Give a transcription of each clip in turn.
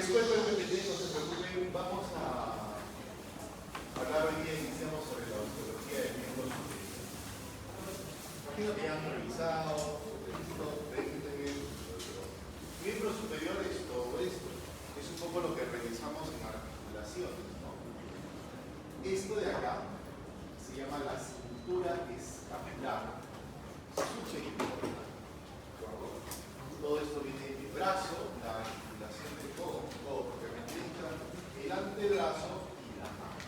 No se preocupen, vamos a hablar hoy día, iniciamos sobre la ontología del miembro superior. Imagino que ya han revisado, miembro superior es todo esto, es un poco lo que revisamos en articulaciones, ¿no? Esto de acá se llama la cintura escapular, súper importante. Todo esto viene del brazo, la articulación de todo propiamente dicha, el antebrazo y la mano.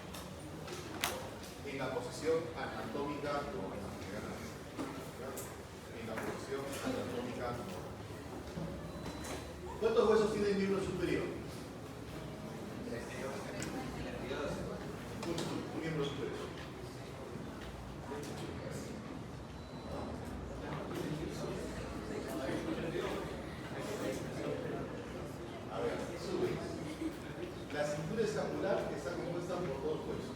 En la posición anatómica normal. En la posición anatómica normal. ¿Cuántos huesos tiene el miembro superior? Un miembro superior. A ver, sube. La cintura escapular está compuesta por dos huesos,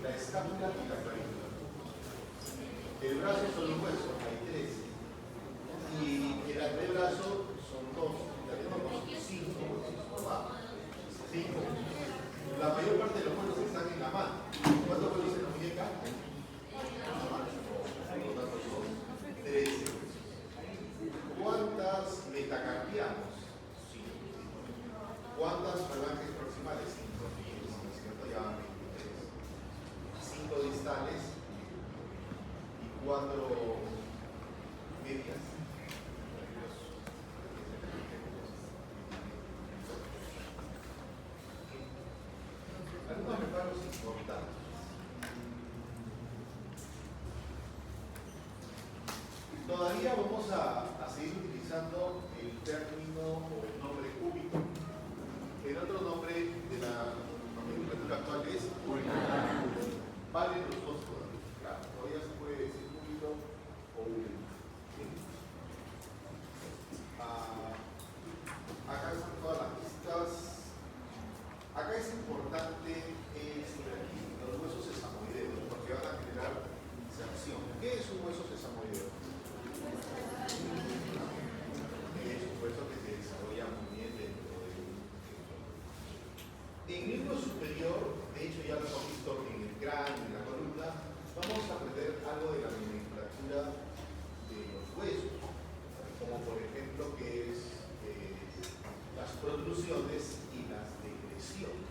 la escápula y la clavícula. El brazo son los huesos, hay tres. Y el antebrazo son dos. Ya tenemos cinco huesos. Cinco. La mayor parte de los huesos están en la mano. ¿Cuántos huesos en la muñeca? Tres. ¿Cuántas metacarpianos? ¿Cuántas falanges proximales? 5, ¿cierto? Ya van 23. 5 distales y 4 medias. Algunos reparos importantes. Todavía vamos a seguir utilizando el término o el nombre cúbito. El otro nombre de la nomenclatura actual es cúbito. Vale los dos todavía. Claro, todavía se puede decir cúbito o cúbito. Acá están todas las pistas. Acá es importante los huesos sesamoideos porque van a generar inserción. ¿Qué es un hueso sesamoideo? Es un hueso que se desarrolla muy bien dentro del en miembro superior, de hecho ya lo hemos visto en el cráneo, en la columna, vamos a aprender algo de la nomenclatura de los huesos, como por ejemplo que es las protrusiones y las degresiones.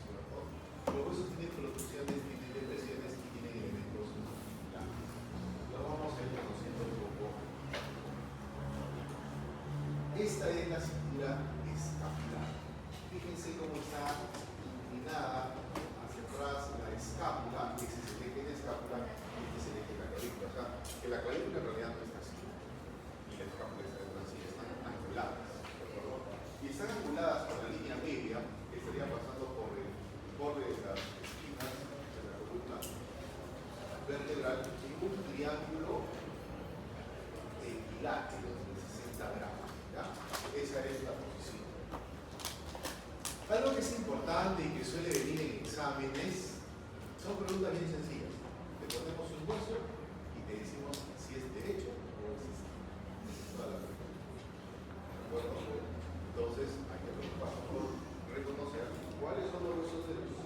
¿Cierto? Los huesos tienen protrusiones, tienen degresiones y tienen elementos musculares. Lo vamos a ir conociendo un poco. Esta es la cintura escapular. Fíjense cómo está inclinada hacia atrás la escápula, que es el eje de escápula y este es el eje de la clavícula. O sea, que la clavícula en realidad no está así. Y la escápula está así, están anguladas. Y están anguladas por la línea media que estaría pasando por el borde de las esquinas de la columna vertebral en un triángulo equilátero de 60 grados. ¿Ya? Esa es la posición. Algo que es importante y que suele venir en exámenes son preguntas bien sencillas. Te ponemos un hueso y te decimos si es derecho o es izquierdo. Entonces hay que preocuparnos por reconocer cuáles son los huesos derechos.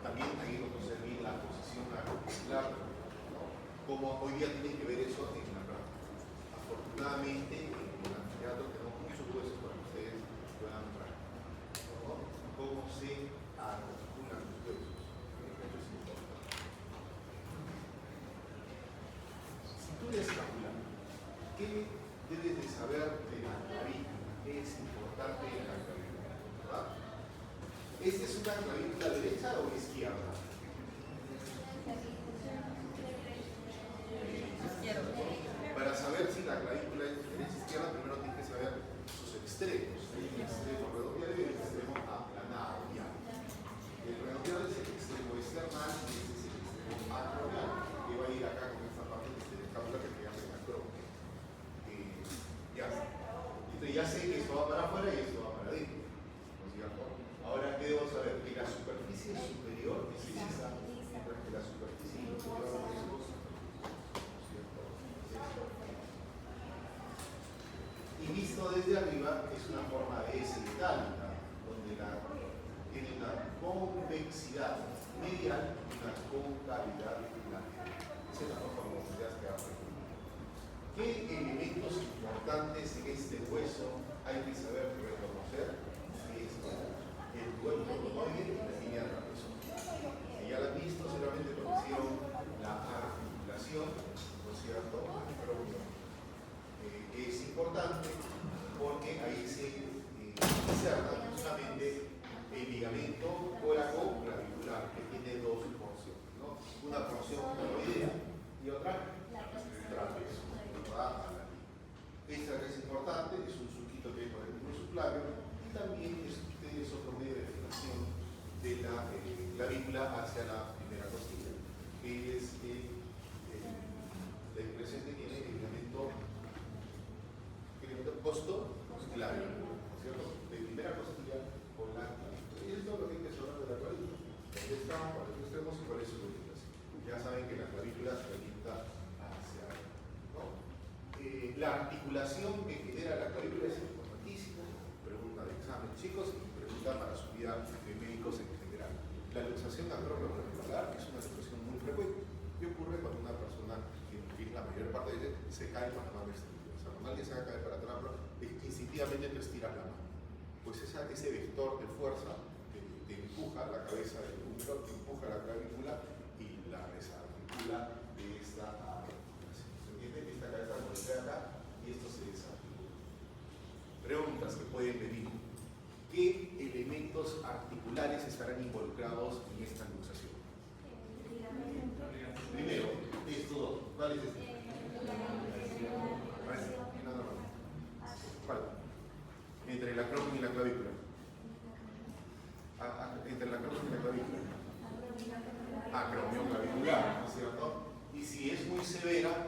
También hay que conocer bien la posición articular, ¿no? Como hoy día tienen que ver eso en la práctica. Afortunadamente en el anfiteatro tenemos muchos huesos para que ustedes puedan practicar. Cómo se articulan los huesos. Esto es importante. Cintura escapular. ¿Qué debes de saber de la clavícula? ¿Qué es importante en la clavícula? ¿Verdad? ¿Esta es una clavícula derecha o izquierda? Para saber si la clavícula es derecha o izquierda, primero tienes que saber sus extremos. Hay un extremo redondeado y un extremo aplanado. Ya. El redondeado es el extremo external y este es el extremo acromial, que va a ir acá con esta parte de la escápula que se llama el acromio. Ya está. Entonces ya sé que esto va para afuera y esto va para adentro. ¿No es cierto? Ahora, ¿qué debo saber? Que la superficie superior es esa, mientras que la superficie inferior es ¿no es cierto? Y visto desde arriba es una forma de S itálica. tiene una convexidad medial y una concavidad lateral. Esa es la forma como ya se hace. ¿Qué elementos importantes en este hueso hay que saber reconocer? El hueso conoide y la línea trapezoidal. Si ya la han visto, seguramente conocieron la articulación, ¿no es cierto? Pero es importante porque ahí se inserta justamente el ligamento coraco-clavicular, que tiene dos porciones, ¿no? Una porción conoidea y otra trapezo. Esta es importante, es un surquito que hay por el mismo subclavio y también es otro medio de fijación de la clavícula hacia la primera costilla, que es la impresión que tiene el ligamento costo-clavio, ¿cierto? De primera costilla con la clavícula. Y esto es lo que hay que saber de la clavícula. ¿Dónde está? ¿Cuáles extremos y cuáles son las? Ya saben que la clavícula se orienta hacia arriba, ¿no? La articulación que genera la clavícula es importantísima. Pregunta de examen, chicos, y pregunta para su vida de médicos en general. La luxación acromioclavicular es una luxación muy frecuente. ¿Qué ocurre cuando una persona, que la mayor parte de ellos, se cae con la mano extendida? O sea, cuando alguien se va a caer para atrás, instintivamente tú estiras la mano. Pues ese vector de fuerza te empuja la cabeza del húmero, te empuja la clavícula y la desarticula de esta articulación. ¿Se entiende? Esta cabeza golpea acá y esto se desarticula. Preguntas que pueden venir. ¿Qué elementos articulares estarán involucrados en esta luxación? Primero, estos dos. ¿Cuál es este? ¿Cuál? Entre el acrónimo y la clavícula. Entre el acrónimo y la clavícula. Acromioclavicular, ¿no es cierto? Y si es muy severa,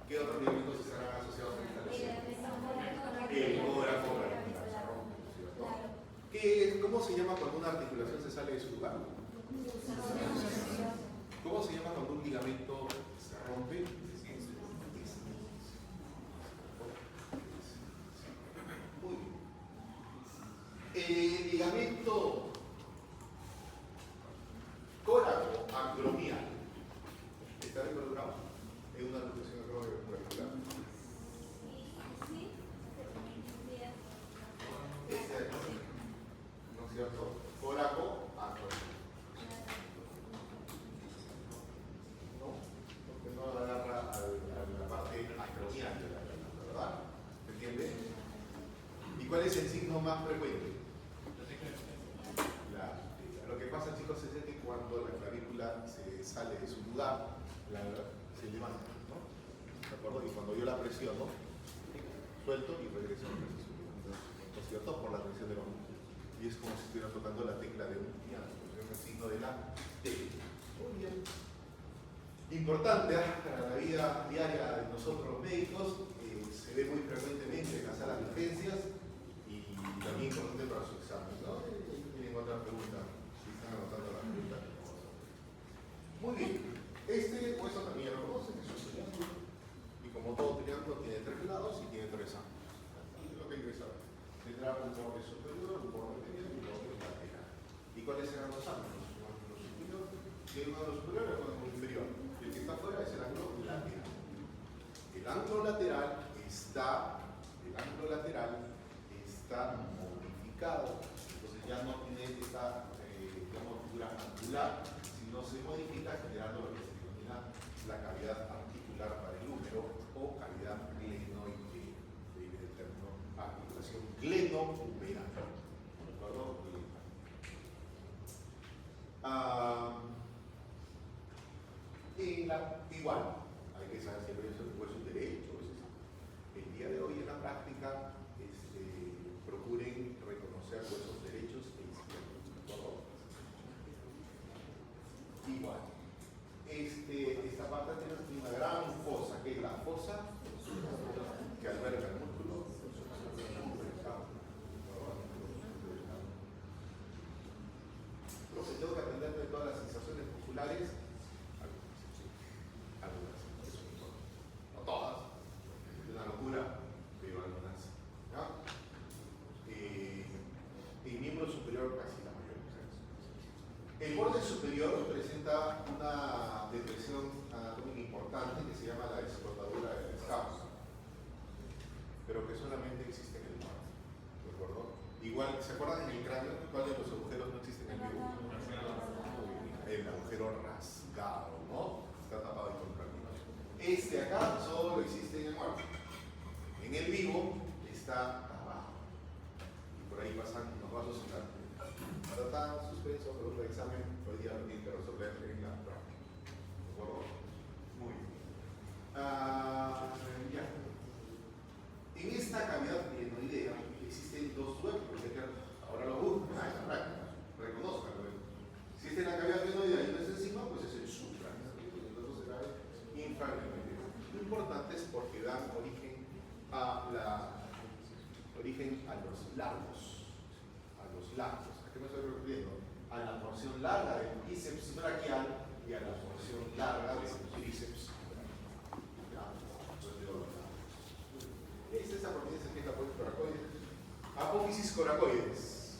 ¿qué otros ligamentos estarán asociados a esta lesión? El coraco-clavicular se rompe, ¿no es cierto? ¿Cómo se llama cuando una articulación se sale de su lugar? ¿Cómo se llama cuando un ligamento se rompe? Muy bien. El ligamento coraco-acromial está involucrado en una luxación acromioclavicular. ¿No es cierto? Coraco-acromial. ¿No? Porque no agarra a la parte acromial de la garganta, ¿verdad? ¿Se entiende? ¿Y cuál es el signo más frecuente? Lo que pasa, chicos, es que cuando la clavícula se sale de su lugar, se levanta, ¿no? ¿De acuerdo? Y cuando yo la presiono, suelto y regreso a su lugar, ¿no es cierto? Por la tensión de los músculos. Y es como si estuviera tocando la tecla de un piano, es el signo de la tecla. Muy bien. Importante para la vida diaria de nosotros los médicos, se ve muy frecuentemente en las salas de urgencias y también importante para su examen, ¿no? Tienen otra pregunta, si están anotando la pregunta. Muy bien, este hueso también lo conocen, es un triángulo, y como todo triángulo tiene tres lados y tiene tres ángulos. Es lo que hay que saber. Tendrá un borde superior, un borde medio y un borde lateral. ¿Y cuáles serán los ángulos? Un ángulo superior, tiene un ángulo superior y un ángulo inferior. El que está afuera es el ángulo lateral. El ángulo lateral está modificado, entonces ya no tiene esta figura angular, sino se modifica generando lo que se denomina la cavidad articular para el húmero o cavidad glenoidea, de ahí viene el término articulación gleno-humeral. ¿De acuerdo? Igual, hay que saber si el hueso es derecho. El día de hoy en la práctica procuren reconocer huesos derechos e izquierdos. ¿De acuerdo? Igual. Esta parte tiene una gran fosa, que es la fosa que alberga el músculo. Entonces tengo que aprender de todas las sensaciones musculares, algunas. borde superior presenta una depresión anatómica importante que se llama la escrotadura del escapo, pero que solamente existe en el muerto. ¿De acuerdo? Igual, ¿se acuerdan en el cráneo cuál de los agujeros no existe en el vivo? El agujero rasgado, ¿no? Está tapado ahí con el cráneo. Este acá solo existe en el muerto. En el vivo está abajo. Y por ahí pasan los vasos sanguíneos. Está suspenso, pregunta de examen, hoy día lo tienen que resolver en la práctica. ¿De acuerdo? Muy bien. Ya. En esta cavidad glenoidea existen dos huecos, ahora lo buscan, en la práctica, reconozcanlo. Si está en la cavidad glenoidea y no es encima, pues es el supra, entonces será el infraglenoideo. Lo importante es porque dan origen a los largos. ¿A qué me estoy refiriendo? A la porción larga del bíceps braquial y a la porción larga del tríceps braquial. Esta es la prominencia que es la apófisis coracoides. Apófisis coracoides.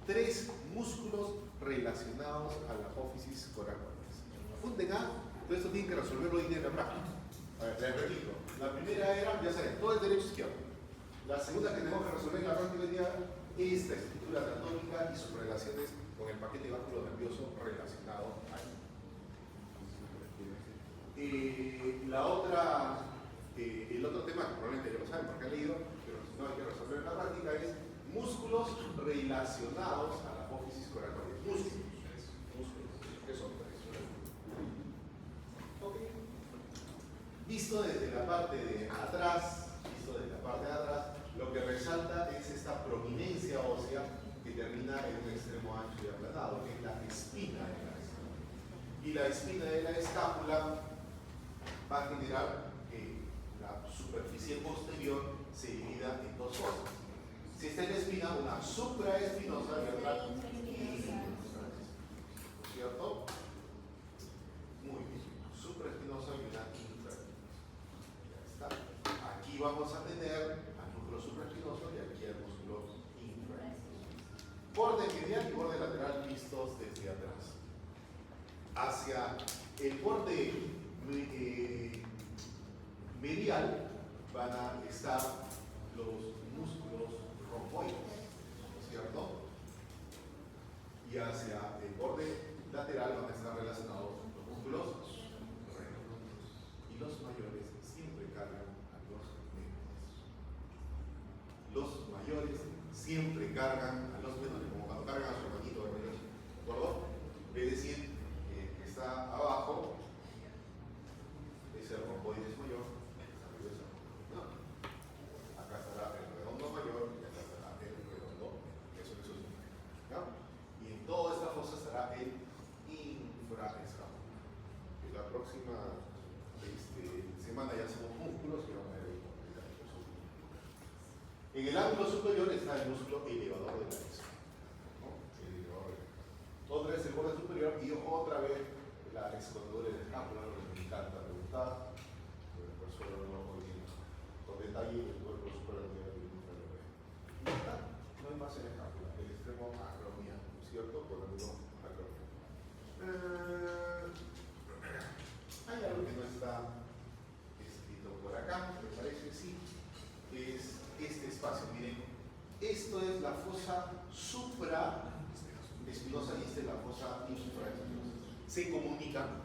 3 músculos relacionados a la apófisis coracoides. Apunten a, todo esto tienen que resolverlo hoy día en la práctica. A ver, les repito. La primera era, ya saben, todo el derecho izquierdo. La segunda que tenemos que resolver en la práctica hoy día es la estructura anatómica y sus relaciones con el paquete vasculo nervioso relacionado a él. La otra, el otro tema que probablemente ya lo saben porque han leído, pero no hay que resolver en la práctica, es músculos relacionados a la apófisis coracoides. Músculos, que son 3. Ok. Visto desde la parte de atrás, lo que resalta es esta prominencia ósea que termina en un extremo ancho y aplanado, que es la espina de la escápula. Y la espina de la escápula va a generar que la superficie posterior se divida en 2 fosas. Si está en la espina, una supraespinosa y otra infraespinosa. ¿Cierto? Muy bien. Supraespinosa y una infraespinosa. Ya está. Aquí vamos a tener al músculo supraespinoso y aquí al músculo infraespinoso. Borde medial y borde lateral vistos desde atrás. Hacia el borde medial van a estar los músculos romboides, ¿cierto? Y hacia el borde lateral van a estar relacionados los músculos redondos. Y los mayores siempre cargan a los menores. Los mayores siempre cargan a los menores, como cuando cargan a su hermanito, ¿de acuerdo? Es decir, que está abajo es el romboides mayor, no. Acá estará el redondo mayor y acá estará el redondo, eso es ¿no? Y en toda esta fosa estará el infraescapular. En la próxima semana ya hacemos músculos y vamos a ver el músculo. En el ángulo superior está el músculo elevador de la espalda, ¿no? El elevador. Otra vez el borde superior y otra vez la escrotadura del escápula, lo que me encanta preguntar, por eso no voy con detalle el cuerpo superior del inferior. No hay más en escápula, el extremo acromiano, ¿cierto? Por el ángulo acromiano. Hay algo que no está escrito por acá, me parece, sí, es este espacio. Miren, esto es la fosa supraespinosa y esta es la fosa infraespinosa. Se comunican.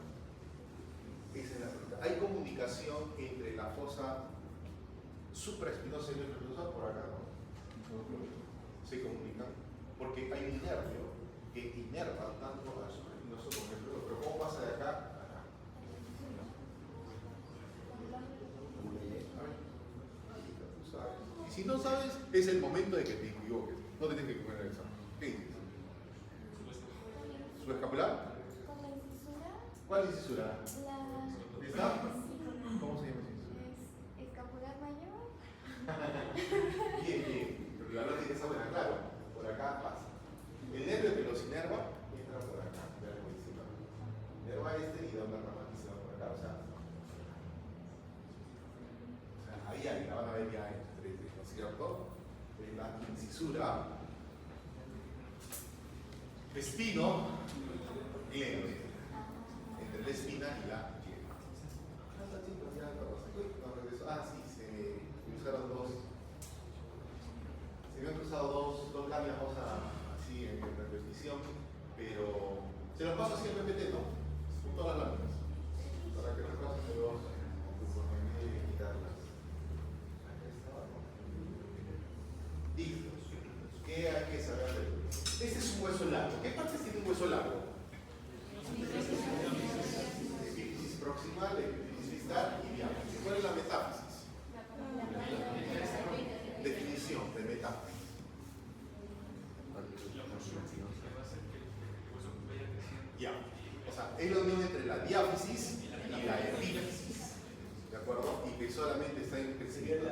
Esa es la pregunta. Hay comunicación entre la fosa supraespinosa y la infraespinosa por acá, ¿no? Se comunican porque hay un nervio que inerva tanto al supraespinoso como al infraespinoso. Pero ¿cómo pasa de acá a acá? Tú sabes. Y si no sabes, es el momento de que te equivoques. No te tienes que poner el examen. ¿Qué dices? ¿Su escapular? ¿Cuál es cisura? ¿Esta? ¿Cómo se llama cisura? Es escapular mayor. Bien. Pero la lógica está buena, claro. Por acá pasa. El nervio que los inerva entra por acá. Vean por encima. Inerva y da una rama que se va por acá. O sea, ahí la van a ver ya entre, ¿no es cierto? Es la incisura. espino, glande, entre la espina y la yema. Ah, sí, se me cruzaron se me han cruzado dos láminas, así en repetición, pero se los paso así en PPT, ¿no? Con todas las láminas, para que los pasen de dos, conforme quitarlas. Listo. ¿Qué hay que saber de él? Este es un hueso largo. ¿Qué partes tiene un hueso largo? Epífisis proximal, epífisis distal y diáfisis. ¿Cuál es la metáfisis? Definición de metáfisis. Ya. O sea, es la unión entre la diáfisis y la epífisis. ¿De acuerdo? Y que solamente está en crecimiento.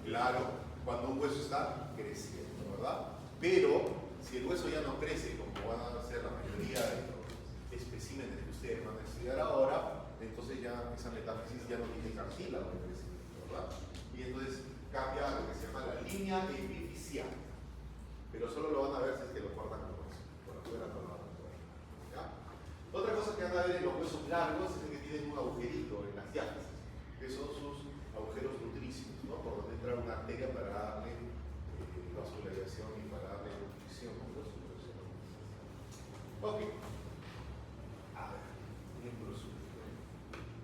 Claro, cuando un hueso está creciendo, ¿verdad? Pero si el hueso ya no crece, como van a ser la mayoría de los especímenes que ustedes van a estudiar ahora, entonces ya esa metáfisis ya no tiene cartílago de crecimiento, ¿verdad? Y entonces cambia a lo que se llama la línea epifisial. Pero solo lo van a ver si es que lo cortan con hueso. Por afuera no lo van a ver. ¿Ya? Otra cosa que van a ver en los huesos largos es que tienen un agujerito en las diáfisis, que son sus agujeros nutricios, ¿no? Por donde entra una arteria para darle vascularización y para darle nutrición. Ok. A ver, miembro superior.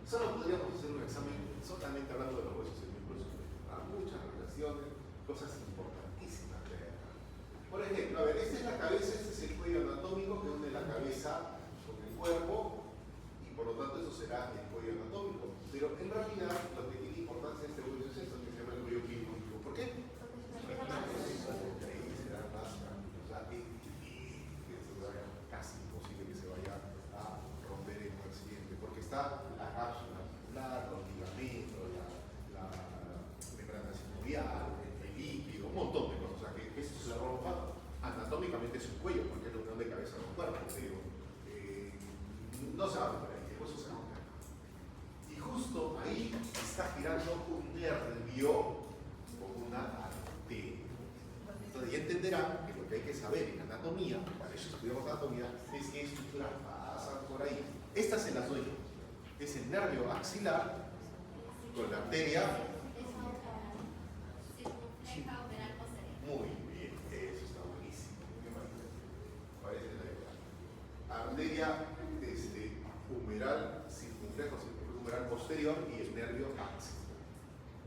Solo podríamos hacer un examen solamente hablando de los huesos del miembro superior. Hay muchas relaciones, cosas importantísimas de ver. Por ejemplo, a ver, esta es la cabeza, este es el cuello anatómico que une la cabeza con el cuerpo y por lo tanto eso será el cuello anatómico. Pero en realidad lo que tiene importancia este hueso es esto que se llama el cuello quirúrgico. ¿Por qué? Porque ahí será más tranquilo. O sea, casi imposible que se vaya a romper en un accidente. Porque está la cápsula muscular, los ligamentos, la membrana sinovial, el líquido, un montón de cosas. O sea, que esto se rompa anatómicamente es un cuello, porque es la unión de cabeza con cuerpo. Pero no se va a romper ahí, el hueso se rompe. Y justo ahí está girando un nervio con una arteria. Entonces ya entenderán que lo que hay que saber en anatomía, para eso estudiamos anatomía, es que estructuras pasan por ahí. Estas se las doy yo. Es el nervio axilar con la arteria. Muy bien, eso está buenísimo. Parece la idea. Arteria humeral circunflejo, humeral posterior y el nervio axilar,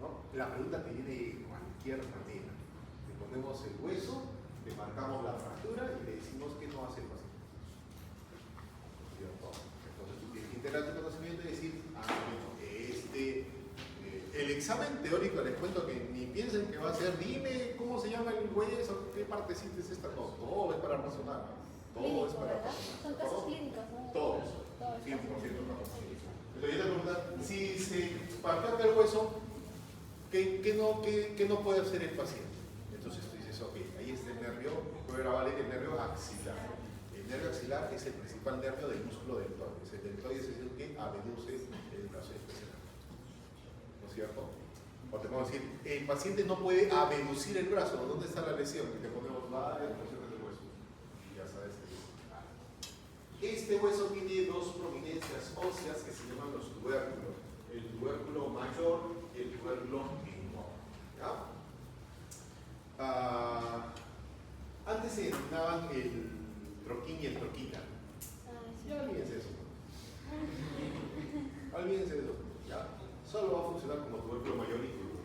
¿no? La pregunta te viene de cualquier manera. Le ponemos el hueso, le marcamos la fractura y le decimos que no hace el paciente. Entonces tú tienes que integrar tu conocimiento y decir, bueno, el examen teórico les cuento que ni piensen que va a ser, dime cómo se llama el hueso, qué partecita es esta, todo es para razonar, todo es para razonar. Son casos clínicos, ¿no? Todos, 100% casos clínicos. Entonces yo te pregunto, si se partió el hueso, ¿qué no puede hacer el paciente? Entonces tú dices, ok, ahí está el nervio, puede grabar el nervio axilar. El nervio axilar es el principal nervio del músculo deltoides. El deltoides es el que abduce el brazo especial. ¿No es cierto? O te podemos decir, el paciente no puede abducir el brazo. ¿Dónde está la lesión? Y te ponemos varias lesiones del hueso. Y ya sabes que este hueso tiene dos prominencias óseas que se llaman los tubérculos. El tubérculo mayor y el tubérculo menor. ¿Ya? Antes se denominaban el troquín y el troquita. Ya olvídense eso. Olvídense de eso. ¿Ya? Solo va a funcionar como tubérculo mayor y tubérculo.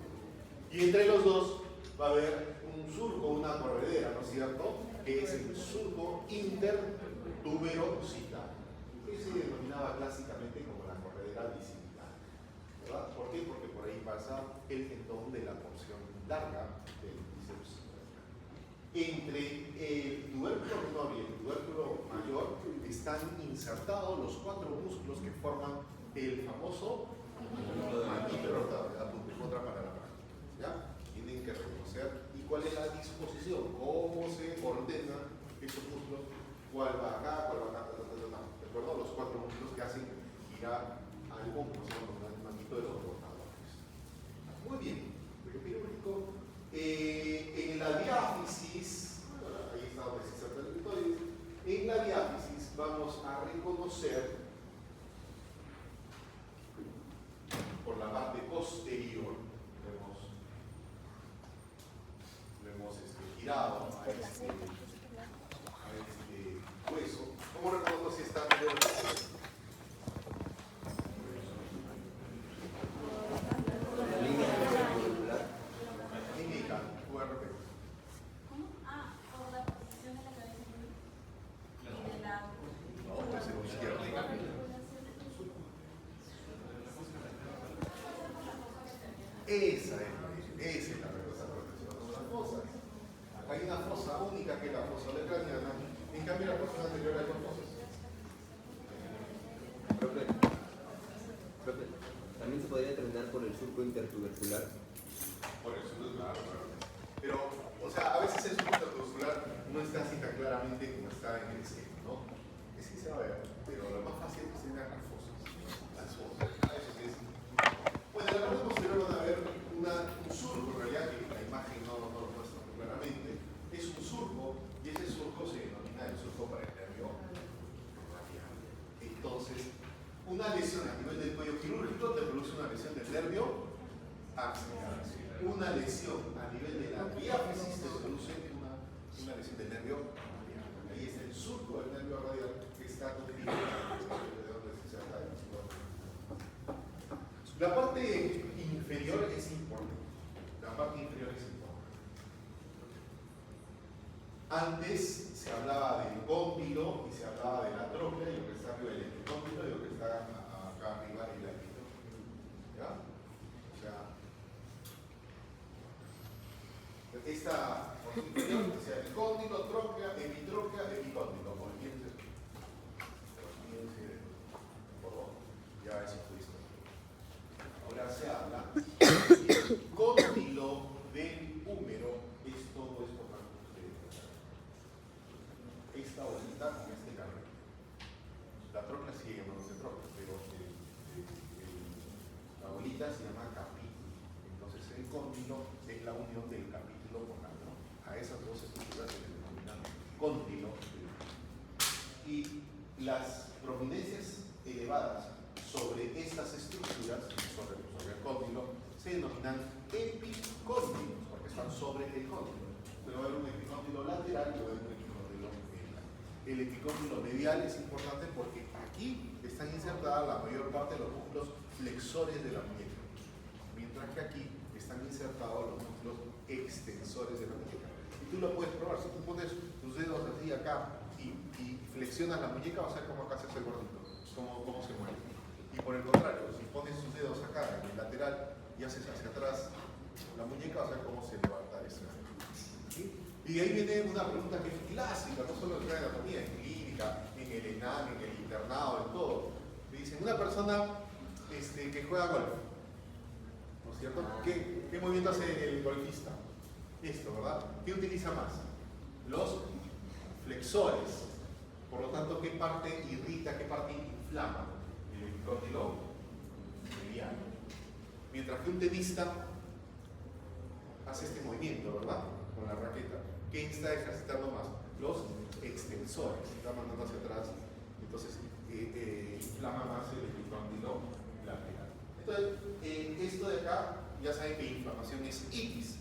Y entre los dos va a haber un surco, una corredera, ¿no es cierto? Que es el surco intertuberosital, que se denominaba clásicamente como la corredera bicipital. ¿Verdad? ¿Por qué? Porque por ahí pasa el tendón de la porción larga del bíceps. Entre el tubérculo menor y el tubérculo mayor están insertados los cuatro músculos que forman el famoso manguito rotador. Otra palabra práctica. ¿Ya? Tienen que reconocer y cuál es la disposición, cómo se ordenan esos músculos, cuál va acá, cuál va acá, ¿de acuerdo? Los cuatro músculos que hacen girar algo como se llama el manguito de los rotadores. Muy bien, en la diáfisis, ahí está donde tirado a este hueso. ¿Cómo reconozco si está medio retrocedido? Indica, URP. ¿Cómo? Ah, por la posición de la cabeza y de la... No, puede ser un izquierdo. Esa es la verdadera protección. Son las fosas. Hay una fosa única que es la fosa olecraniana, en cambio la fosa anterior hay dos fosas. Profe, también se podría determinar por el surco intertubercular. Por eso, claro. Pero, o sea, a veces el surco intertubercular no está así tan claramente como está en el esquema, ¿no? Es que se va a ver, pero lo más fácil es que se vean las fosas. Las fosas. Eso sí es. Bueno, en la parte posterior van a ver un surco, en realidad, que la imagen no lo muestra muy claramente. Es un surco, y ese surco se denomina el surco para el nervio radial. Entonces, una lesión a nivel del cuello quirúrgico te produce una lesión del nervio axilar. Una lesión a nivel de la diáfisis te produce una lesión del nervio radial. Ahí está el surco del nervio radial que está contigo. La parte inferior es importante. La parte inferior es importante. Antes se hablaba del cóndilo y se hablaba de la tróclea y lo que está arriba del epicóndilo y lo que está acá arriba el epicóndilo. ¿Ya? O sea, esta porción inferior, o sea, epicóndilo, tróclea, epicóndilo. Olvídense. Por favor. Ya eso fue historia. Ahora se habla del cóndilo del húmero. Es todo esto para que ustedes vean. Esta bolita con este carrete. La tróclea sigue llamándose tróclea, pero la bolita se llama capítulo. Entonces el cóndilo es la unión del capítulo con la tróclea. A esas dos estructuras se les denomina cóndilo. Y las prominencias elevadas sobre estas estructuras, sobre el cóndilo, se denominan epicóndilos, porque están sobre el cóndilo. Pero va a haber un epicóndilo lateral y va a haber un epicóndilo medial. El epicóndilo medial es importante porque aquí están insertadas la mayor parte de los músculos flexores de la muñeca, mientras que aquí están insertados los músculos extensores de la muñeca. Y tú lo puedes probar, si tú pones tus dedos así acá y flexionas la muñeca, vas a ver cómo acá se hace el gordito, cómo se mueve. Y por el contrario, si pones tus dedos acá en el lateral y haces hacia atrás la muñeca, vas a ver cómo se levanta eso. ¿Sí? Y de ahí viene una pregunta que es clásica, no solo en la anatomía, en clínica, en el ENAM, en el internado, en todo. Me dicen, una persona que juega golf, ¿no es cierto? ¿Qué movimiento hace el golfista? Esto, ¿verdad? ¿Qué utiliza más? Los flexores. Por lo tanto, ¿qué parte irrita, qué parte inflama? El epicóndilo medial. Mientras que un tenista hace este movimiento, ¿verdad? Con la raqueta. ¿Qué está ejercitando más? Los extensores. Está mandando hacia atrás. Entonces, inflama más el epicóndilo lateral. Entonces, esto de acá, ya saben que inflamación es itis.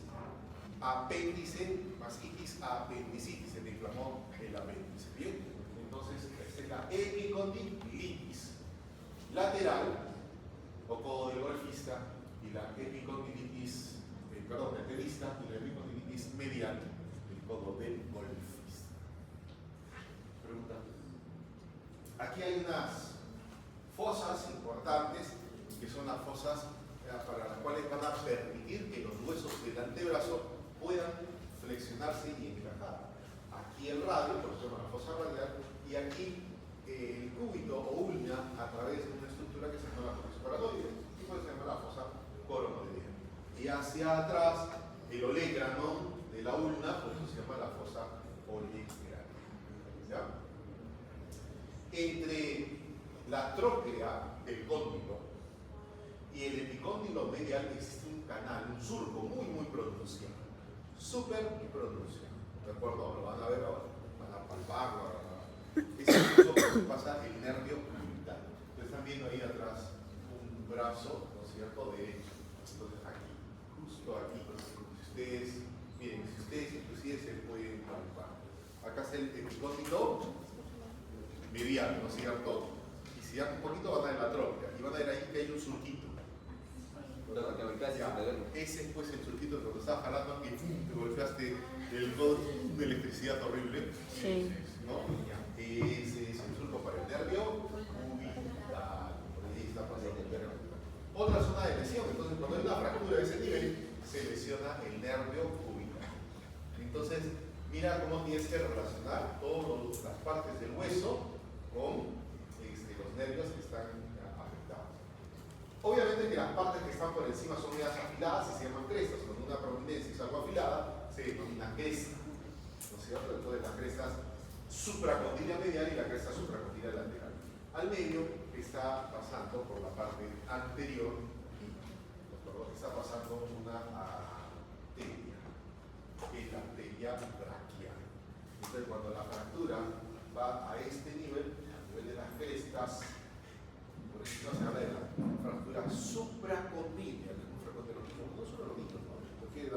Apéndice más itis, apendicitis. Se le inflamó el apéndice. Bien. Entonces, esta es la epicondilitis lateral, o codo del golfista, y la epicondilitis, del tenista, y la epicondilitis medial, el codo del golfista. Pregunta. Aquí hay unas fosas importantes, que son las fosas para las cuales van a permitir que los huesos del antebrazo puedan flexionarse y encajar. Aquí el radio, por eso se llama la fosa radial, y aquí el cúbito o ulna a través de una estructura que se llama la fosa paranoide, y pues se llama la fosa coronoidea. Y hacia atrás, el olecrano de la ulna, por eso se llama la fosa olecrana. ¿Ya? Entre la tróclea, el cóndilo, y el epicóndilo medial existe un canal, un surco muy pronunciado, súper pronunciado. ¿De acuerdo? Lo van a ver ahora, van a palparlo. Es incluso cuando pasa el nervio cubital. Ustedes están viendo ahí atrás un brazo, ¿no es cierto?, derecho. Entonces aquí, justo aquí, si ustedes Miren, si ustedes inclusive se pueden palpar. Acá está el epicóndilo medial, ¿no es cierto? Y si dan un poquito van a ver la trópica y van a ver ahí que hay un surquito. Ya, ese es pues el surquito que cuando estabas jalando que te golpeaste el codo, una electricidad horrible. Sí. ¿No? Ya, ese es el surco para el nervio cubital. Por ahí está pasando el nervio. Otra zona de lesión, entonces cuando hay una fractura de ese nivel, se lesiona el nervio cubital. Entonces, mira cómo tienes que relacionar todas las partes del hueso con los nervios que están afectados. Obviamente que las partes que están por encima son medias afiladas y se llaman crestas. Cuando una prominencia es algo afilada, se denomina cresta. ¿No es cierto? Entonces las crestas supracondila medial y la cresta supracondila lateral. Al medio está pasando por la parte anterior y está pasando una arteria, que es la arteria braquial. Entonces cuando la fractura va a este nivel, a nivel de las crestas, por eso se habla de la fractura supracondiliar, no solo los niños, ¿no? Porque de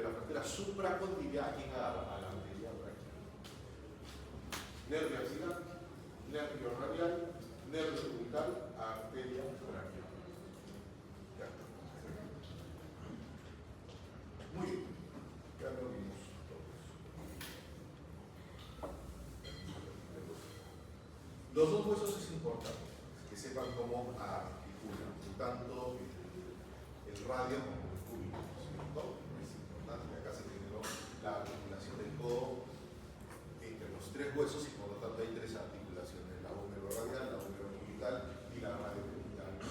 la fractura supracondiliar, ¿quién agarra? A la arteria braquial. Nervio axilar, nervio radial, nervio cubital, arteria braquial. Ya. Muy bien. Ya lo vimos todos. Los dos huesos es importante que sepan cómo articulan, tanto el radio como el cúbito, ¿cierto? Es importante que acá se tiene la articulación del codo entre los tres huesos y por lo tanto hay tres articulaciones, la húmero-radial, la húmero-cubital y la radio-cubital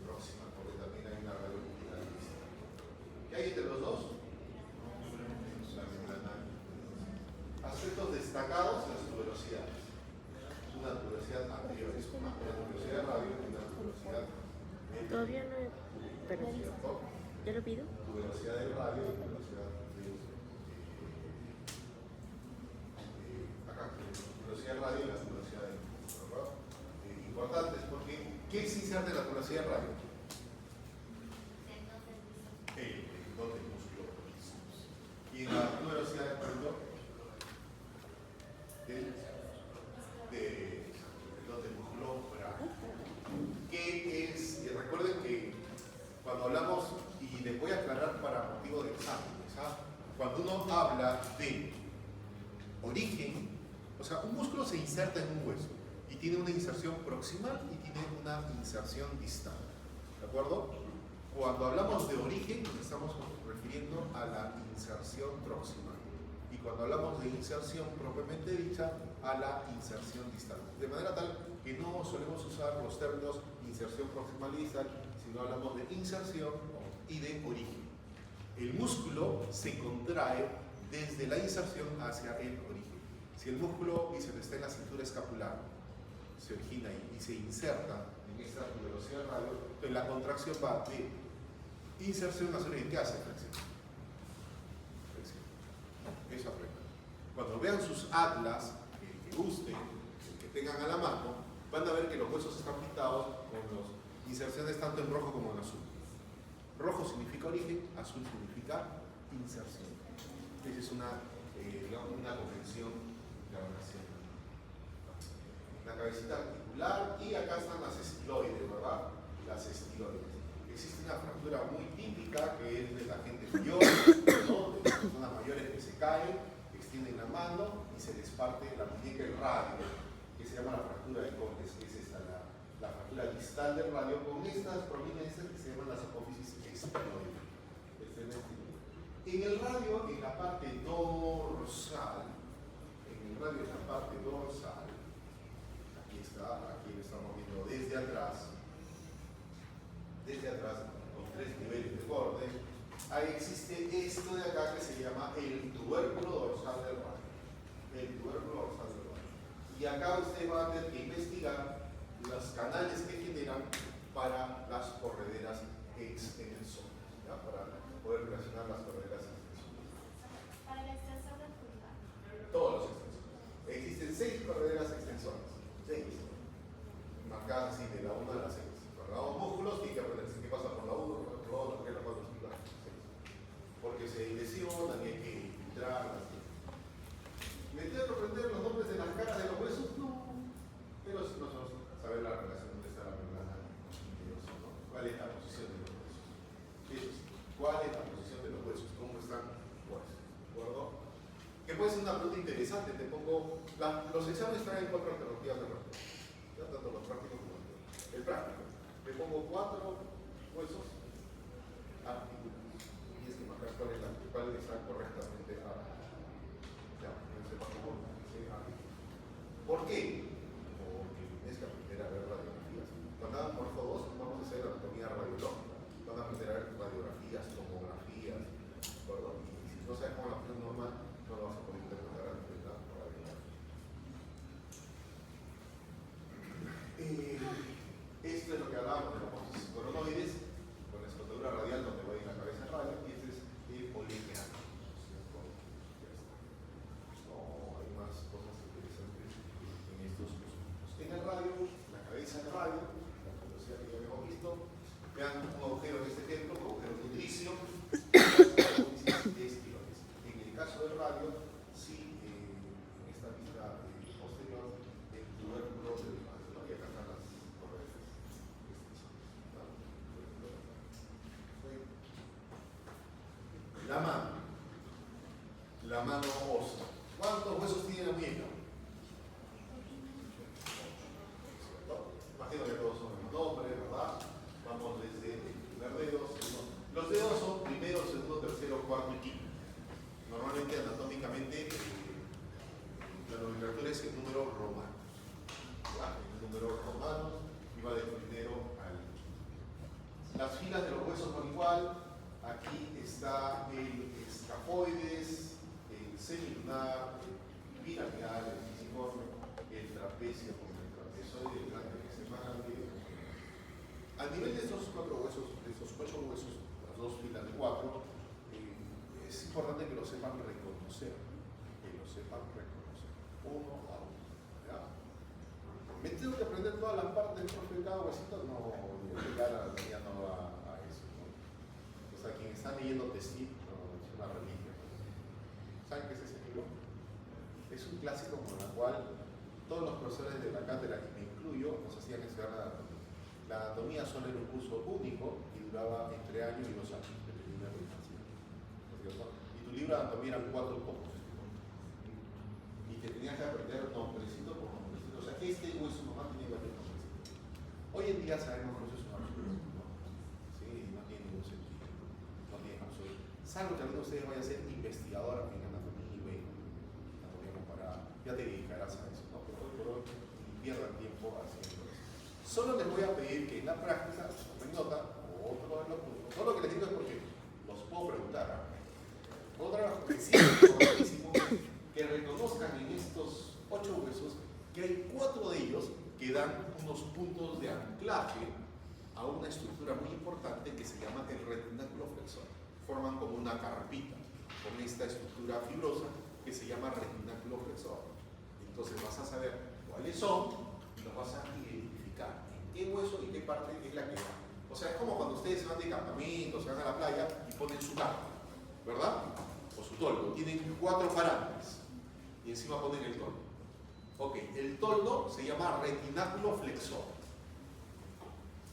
próxima, porque también hay una radio-cubital distal. ¿Qué hay entre los dos? La membrana. Aspectos destacados, las tuberosidades. Una tuberosidad anterior, es una tuberosidad radio y una tuberosidad media. Todavía no he... Pero, ¿cierto? ¿ya lo pido? Tuberosidad de radio y tuberosidad de velocidad radio y la velocidad de ¿verdad? Importantes porque ¿qué se inserta en la velocidad radio? El tendón del músculo bíceps. Y en la velocidad de radio el tendón del músculo braquial. ¿Qué es? Y recuerden que cuando hablamos, y les voy a aclarar para motivo de exámenes, cuando uno habla de origen, o sea, un músculo se inserta en un hueso y tiene una inserción proximal y tiene una inserción distal. ¿De acuerdo? Cuando hablamos de origen, nos estamos refiriendo a la inserción proximal. Y cuando hablamos de inserción propiamente dicha, a la inserción distal. De manera tal que no solemos usar los términos inserción proximal y distal, sino hablamos de inserción y de origen. El músculo se contrae desde la inserción hacia el origen. Si el músculo bíceps está en la cintura escapular, se origina ahí y se inserta en esta velocidad radio, entonces la contracción va de inserción hacia origen. ¿Qué hace flexión? Eso aprende. Cuando vean sus atlas, que gusten, que tengan a la mano, van a ver que los huesos están pintados con las inserciones tanto en rojo como en azul. Rojo significa origen, azul significa inserción. Esa es una convención de la relación. La cabecita articular y acá están las estiloides, ¿verdad? Las estiloides. Existe una fractura muy típica que es de la gente mayor, ¿no? De las personas mayores que se caen, extienden la mano y se les parte la muñeca el radio, que se llama la fractura de Cortes, que es esta, la fractura distal del radio, con estas prominencias que se llaman las apófisis estiloides. En el radio, en la parte dorsal, aquí lo estamos viendo desde atrás, con tres niveles de borde, ahí existe esto de acá que se llama el tubérculo dorsal del radio. Y acá usted va a tener que investigar los canales que generan para las correderas extensoras, ¿ya? Para poder relacionar las correderas extensoras. Para el extensor del pulgar. Todos los extensores. Existen 6 correderas extensoras. 6. Marcadas así de la 1 a la 6. Cuando hagamos músculos, tiene que aprenderse qué pasa por la 1, por la 2, por la 4, por la 5, 6. Porque se lesionan y hay que filtrarlas. ¿Me tengo que aprender los nombres de las caras de los huesos? No. Pero sí nosotros saber la relación donde está la membrana nerviosa, ¿no? ¿Cuál es la posición de los huesos? Eso sí. ¿Cuál es la posición de los huesos? ¿Cómo están puestos? ¿De acuerdo? Que puede ser una pregunta interesante. Te pongo. Los exámenes traen 4 alternativas de respuesta. Ya tanto los prácticos como el práctico. Te pongo 4 huesos articulados. Tienes que marcar cuál está correctamente articulado. Ya, no se pasa por ¿por qué? Porque tienes que aprender a ver radiografías. Cuando hagan morfo 2, vamos a hacer anatomía radiológica. Van a aprender a ver radiografías, tomografías, ¿verdad? Y si no sabes cómo la función normal, no lo vas a poder interpretar a nivel de la radiografía. Esto es lo que hablábamos de los montes coronoides, con la escotadura radial donde va a ir la cabeza en radio, y este es el polineano. No, hay más cosas interesantes en estos músculos. En el radio, la cabeza en radio, la velocidad que ya habíamos visto, vean un agujero en este ejemplo, un agujero nutricio, estirones. En el caso del radio, sí, en esta vista posterior, el tubérculo del radio, ¿no? Y acá están las correas. La mano ósea. ¿Cuántos huesos tiene la muñeca? Imagino que todos son el nombre, ¿verdad? Vamos desde el primer dedo, segundo. Los dedos son primero, segundo, tercero, cuarto y quinto. Normalmente, anatómicamente, la nomenclatura es el número romano. ¿Verdad? El número romano iba del primero al quinto. Las filas de los huesos son igual. Aquí está el escafoides, el semilunar, el piramidal, el pisiforme, el trapecio con el trapezoide, el grande que se grande. A nivel de estos 4 huesos, de estos 8 huesos, las 2 filas de 4, es importante que lo sepan reconocer. Uno a uno. ¿Ya? ¿Me tengo que aprender todas las partes de cada huesito? No, ya no va a eso. ¿No? O sea, quien está leyendo Tessit, no, es una religión. ¿Saben qué es ese libro? Es un clásico con el cual todos los profesores de la cátedra, y me incluyo, nos hacían estudiar la anatomía. La anatomía solo era un curso único y duraba entre años y 2 años, dependiendo de la infancia. Y tu libro de anatomía eran 4 tomos. Y te tenías que aprender nombrecito por nombrecito. O sea, este hueso nomás tiene varios nombrecitos. Hoy en día sabemos que eso es un absurdo, ¿no? Sí, no tiene ningún sentido. No tiene absurdo. Salvo que alguno de ustedes vaya a ser investigador en anatomía y bueno, anatomía comparada. Ya te dedicarás a eso, ¿no? Pero hoy por hoy pierdan tiempo haciendo eso. Solo les voy a pedir que en la práctica, tomen nota, o otro de los puntos. Todo lo que les digo es porque los puedo preguntar. Otra cosa que sí es importantísimo que reconozcan en estos 8 huesos que hay 4 de ellos que dan unos puntos de anclaje a una estructura muy importante que se llama el retináculo flexor. Forman como una carpita con esta estructura fibrosa que se llama retináculo flexor. Entonces vas a saber cuáles son y los vas a identificar en qué hueso y qué parte es la que va. O sea, es como cuando ustedes se van de campamento, se van a la playa y ponen su carpa, ¿verdad? O su toldo. Tienen 4 parantes y encima ponen el toldo. Ok, el toldo se llama retináculo flexor.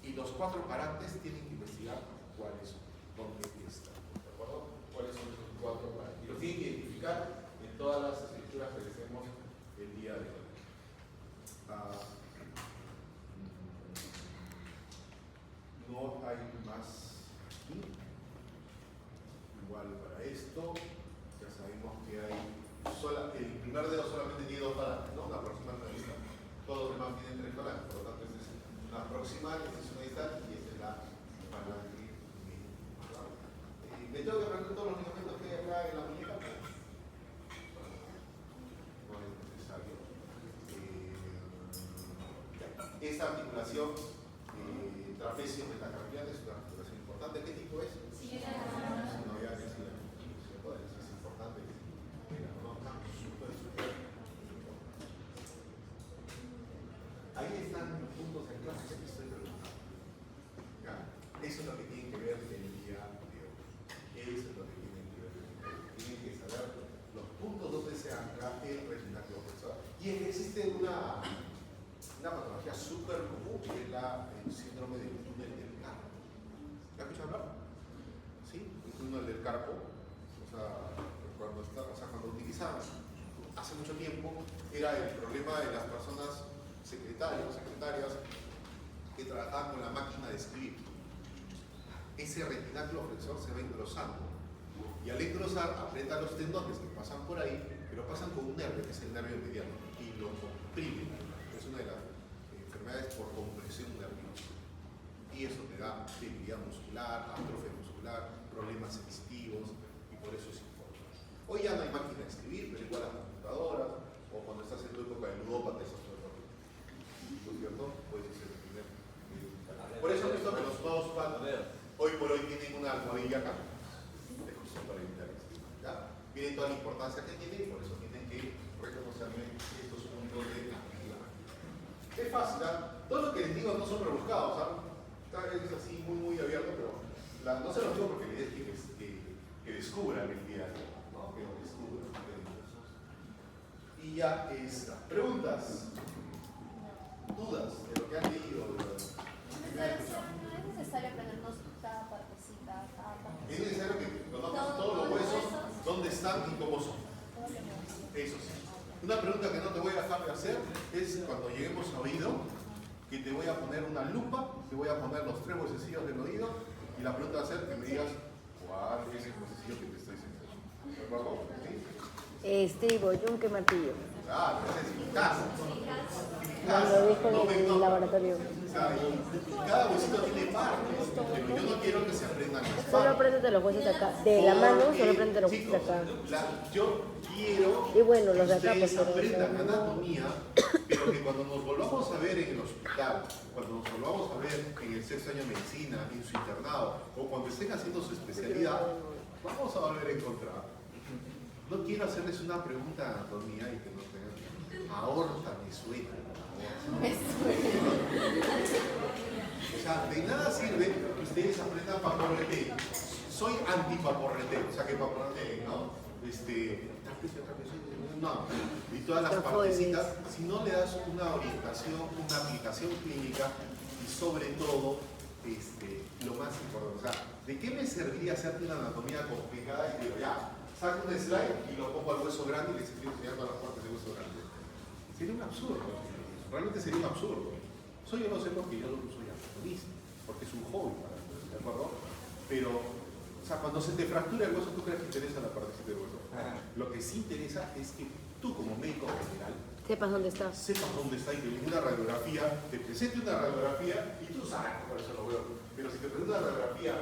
Y los 4 parantes tienen que investigar cuáles son, dónde están. ¿De acuerdo? ¿Cuáles son esos 4 parantes? Y los tienen que identificar en todas las estructuras que les hemos el día de hoy. No hay más aquí. Igual para esto, ya sabemos que hay el primer dedo solamente tiene 2 parantes, ¿no? La proximal y la distal. Todos los demás tienen 3 parantes, por lo tanto esta es una proximal, esta es una distal y esta es la palanque media. ¿Me tengo que aprender todos los ligamentos que hay acá en la muñeca? No es necesario. Esta articulación trapecio metacarpial es una articulación importante. ¿Qué tipo es? Sí, sinovial, es importante que la conozcan. Súper importante. Ahí están los puntos de clase que estoy preguntando. Ya, eso es lo que tienen que ver el día de hoy. Eso es lo que tienen que ver Policarpo, cuando utilizaban hace mucho tiempo, era el problema de las personas secretarios, secretarias, que trabajaban con la máquina de escribir. Ese retináculo flexor se va engrosando y al engrosar aprieta los tendones que pasan por ahí, pero pasan con un nervio, que es el nervio mediano, y lo comprimen. Es una de las enfermedades por compresión nerviosa. Y eso te da debilidad muscular, atrofia muscular, problemas sensitivos, y por eso es importante. Hoy ya no hay máquina de escribir, pero igual las computadoras, o cuando estás en tu época de ludópata, eso es todo ¿no es cierto? Puedes hacer el primer. Por eso he visto que los mousepad hoy por hoy tienen una almohadilla acá, para evitar esto, ¿ya? Miren toda la importancia que tiene y por eso tienen que reconocerme estos puntos de actividad. Es fácil, ¿ah? Todo lo que les digo no son rebuscados, ¿ah? Es así muy abierto, pero no se los digo porque la idea es que descubran el día, ¿no? Que lo descubran. Y ya está. ¿Preguntas? ¿Dudas de lo que han leído? No es necesario aprendernos cada partecita, cada parte. Es necesario que conozcas todos los huesos, dónde están y cómo son. Eso sí. Una pregunta que no te voy a dejar de hacer es cuando lleguemos a oído, que te voy a poner una lupa, te voy a poner los 3 huesecillos del oído y la pregunta va a ser que me digas cuál es el huesecillo que te estoy diciendo. ¿De acuerdo? ¿Sí? Estribo, yunque, martillo. Claro, esa es mi casa. Lo dijo en el laboratorio. Cada huesito tiene partes, pero yo no quiero que se aprendan las partes. Solo apréndete los huesos de acá. De la mano, solo apréndete los huesos de Chicos, acá. yo quiero Y bueno, los de que acá, pues, ustedes pero aprendan no. anatomía, pero que cuando nos volvamos a ver en el hospital, cuando nos volvamos a ver en el 6º año de medicina, en su internado, o cuando estén haciendo su especialidad, vamos a volver a encontrar. No quiero hacerles una pregunta de anatomía y que no tengan aorta, me suena. O sea, de nada sirve que ustedes aprendan paporrete. Soy antipaporrete, o sea que paporrete, ¿no? No, y todas las partecitas, si no le das una orientación, una aplicación clínica y sobre todo, lo más importante, o sea, ¿de qué me serviría hacerte una anatomía complicada y digo, ya, saco un slide y lo pongo al hueso grande y les estoy enseñando a las partes del hueso grande? Sería un absurdo, realmente sería un absurdo. Eso yo lo sé porque yo soy anatomista, porque es un hobby para mí, ¿de acuerdo? Pero, o sea, cuando se te fractura el hueso, ¿tú crees que interesa la partecita del hueso? Lo que sí interesa es que tú como médico general Sepas dónde está. sepas dónde está y que ninguna radiografía te presente una radiografía y tú sabes, por eso lo veo. Pero si te presenta una radiografía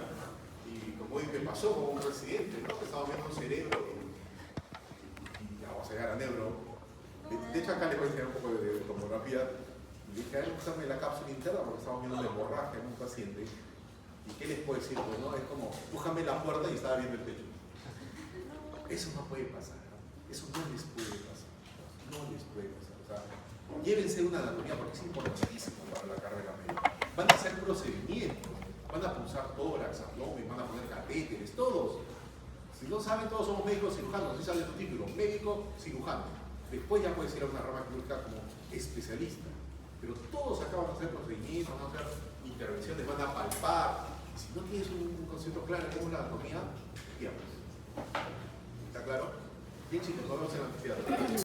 y como hoy me pasó con un residente, ¿no? Que estaba viendo un cerebro y ya vamos a llegar a neuro. De hecho acá le voy a enseñar un poco de tomografía. Y dije, a él usarme la cápsula interna porque estamos viendo una hemorragia en un paciente. ¿Y qué les puedo decir? Pues, ¿no? Es como, pújame la puerta y estaba viendo el techo. Eso no puede pasar. Eso no les puede pasar. No les puede pasar. O sea, llévense una anatomía porque es importantísimo para la carrera médica. Van a hacer procedimientos, van a pulsar tórax, abdomen, van a poner catéteres, todos. Si no saben, todos somos médicos cirujanos, así sale tu título, médico cirujano. Después ya puedes ir a una rama quirúrgica como especialista. Pero todos acá van a hacer procedimientos, van a hacer intervenciones, van a palpar. Y si no tienes un concepto claro de cómo es la anatomía, pierdes. ¿Está claro? Bien chicos, nos vemos en la actividad.